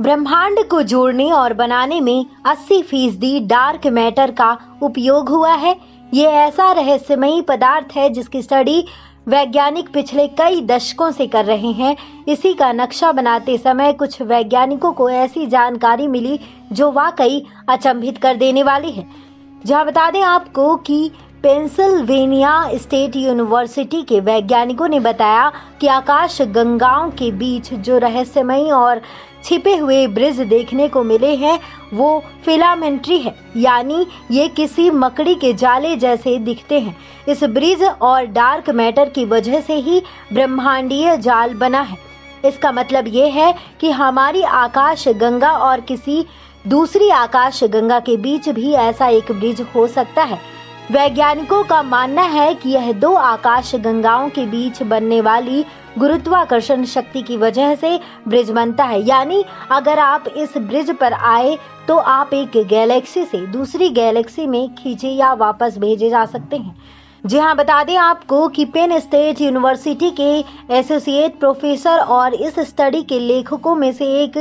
ब्रह्मांड को जोड़ने और बनाने में 80% डार्क मैटर का उपयोग हुआ है। ये ऐसा रहस्यमयी पदार्थ है जिसकी स्टडी वैज्ञानिक पिछले कई दशकों से कर रहे हैं। इसी का नक्शा बनाते समय कुछ वैज्ञानिकों को ऐसी जानकारी मिली जो वाकई अचंभित कर देने वाली है। जहां बता दें आपको कि पेंसिल्वेनिया स्टेट यूनिवर्सिटी के वैज्ञानिकों ने बताया कि आकाश गंगाओं के बीच जो रहस्यमयी और छिपे हुए ब्रिज देखने को मिले हैं वो फिलामेंट्री है, यानी ये किसी मकड़ी के जाले जैसे दिखते हैं। इस ब्रिज और डार्क मैटर की वजह से ही ब्रह्मांडीय जाल बना है। इसका मतलब ये है कि हमारी आकाश गंगा और किसी दूसरी आकाश गंगा के बीच भी ऐसा एक ब्रिज हो सकता है। वैज्ञानिकों का मानना है कि यह दो आकाश गंगाओं के बीच बनने वाली गुरुत्वाकर्षण शक्ति की वजह से ब्रिज बनता है। यानी अगर आप इस ब्रिज पर आए तो आप एक गैलेक्सी से दूसरी गैलेक्सी में खींचे या वापस भेजे जा सकते हैं। जी हाँ, बता दें आपको कि पेन स्टेट यूनिवर्सिटी के एसोसिएट प्रोफेसर और इस स्टडी के लेखकों में से एक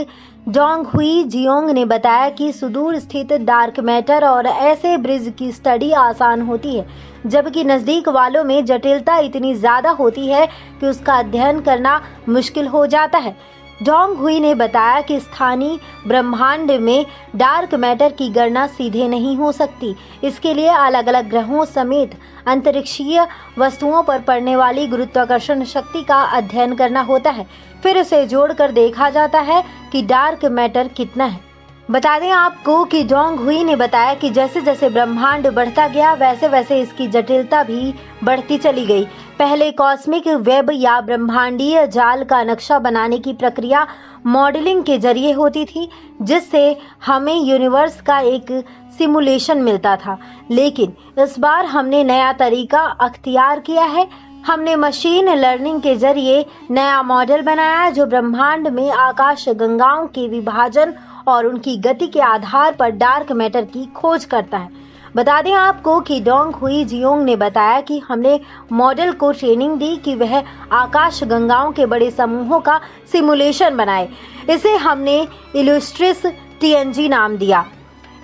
डोंग हुई जियोंग ने बताया कि सुदूर स्थित डार्क मैटर और ऐसे ब्रिज की स्टडी आसान होती है, जबकि नज़दीक वालों में जटिलता इतनी ज़्यादा होती है कि उसका अध्ययन करना मुश्किल हो जाता है। डोंग हुई ने बताया कि स्थानीय ब्रह्मांड में डार्क मैटर की गणना सीधे नहीं हो सकती। इसके लिए अलग अलग ग्रहों समेत अंतरिक्षीय वस्तुओं पर पड़ने वाली गुरुत्वाकर्षण शक्ति का अध्ययन करना होता है। फिर उसे जोड़कर देखा जाता है कि डार्क मैटर कितना है। बता दें आपको कि डोंग हुई ने बताया कि जैसे जैसे ब्रह्मांड बढ़ता गया वैसे वैसे इसकी जटिलता भी बढ़ती चली गई। पहले कॉस्मिक वेब या ब्रह्मांडीय जाल का नक्शा बनाने की प्रक्रिया मॉडलिंग के जरिए होती थी, जिससे हमें यूनिवर्स का एक सिमुलेशन मिलता था। लेकिन इस बार हमने नया तरीका अख्तियार किया है। हमने मशीन लर्निंग के जरिए नया मॉडल बनाया जो ब्रह्मांड में आकाश गंगाओं के विभाजन और उनकी गति के आधार पर डार्क मैटर की खोज करता है। बता दें आपको कि डोंग हुई जियोंग ने बताया कि हमने मॉडल को ट्रेनिंग दी कि वह आकाश गंगाओं के बड़े समूहों का सिमुलेशन बनाए। इसे हमने इलुस्ट्रिस TNG नाम दिया।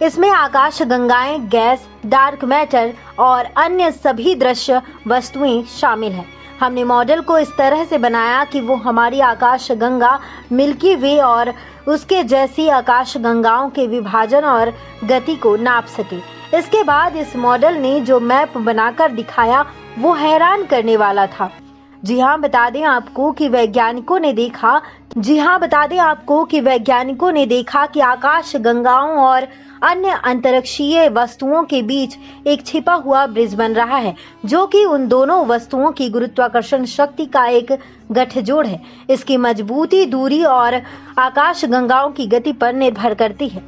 इसमें आकाश गंगाएं, गैस, डार्क मैटर और अन्य सभी दृश्य वस्तुएं शामिल हैं। हमने मॉडल को इस तरह से बनाया कि वो हमारी आकाश गंगा मिल्की वे और उसके जैसी आकाश गंगाओं के विभाजन और गति को नाप सके। इसके बाद इस मॉडल ने जो मैप बनाकर दिखाया वो हैरान करने वाला था। जी हाँ, बता दें आपको कि वैज्ञानिकों ने देखा कि आकाश गंगाओं और अन्य अंतरिक्षीय वस्तुओं के बीच एक छिपा हुआ ब्रिज बन रहा है, जो कि उन दोनों वस्तुओं की गुरुत्वाकर्षण शक्ति का एक गठजोड़ है। इसकी मजबूती, दूरी और आकाश गंगाओं की गति पर निर्भर करती है।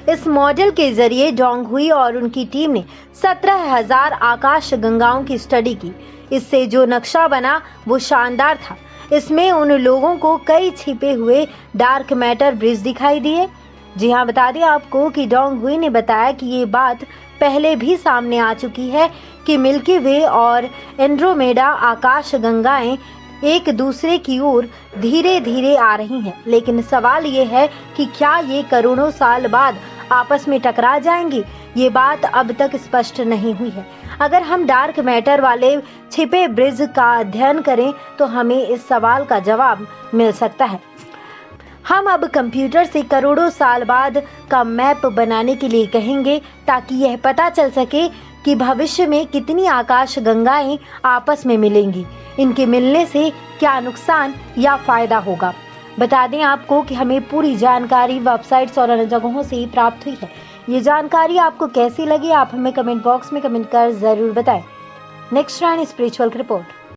इस मॉडल के जरिए डोंग हुई और उनकी टीम ने 17,000 आकाश गंगाओं की स्टडी की। इससे जो नक्शा बना वो शानदार था। इसमें उन लोगों को कई छिपे हुए डार्क मैटर ब्रिज दिखाई दिए। जी हाँ, बता दें आपको कि डोंग हुई ने बताया कि ये बात पहले भी सामने आ चुकी है कि मिल्की वे और एंड्रोमेडा आकाश गंगाएं एक दूसरे की ओर धीरे धीरे आ रही हैं। लेकिन सवाल ये है कि क्या ये करोड़ों साल बाद आपस में टकरा जाएंगी? ये बात अब तक स्पष्ट नहीं हुई है। अगर हम डार्क मैटर वाले छिपे ब्रिज का अध्ययन करें तो हमें इस सवाल का जवाब मिल सकता है। हम अब कंप्यूटर से करोड़ों साल बाद का मैप बनाने के लिए कहेंगे ताकि यह पता चल सके कि भविष्य में कितनी आकाश गंगाएं आपस में मिलेंगी। इनके मिलने से क्या नुकसान या फायदा होगा। बता दें आपको कि हमें पूरी जानकारी वेबसाइट्स और अन्य जगहों से ही प्राप्त हुई है। ये जानकारी आपको कैसी लगी आप हमें कमेंट बॉक्स में कमेंट कर जरूर बताएं। नेक्स्ट राइन स्पिरिचुअल रिपोर्ट।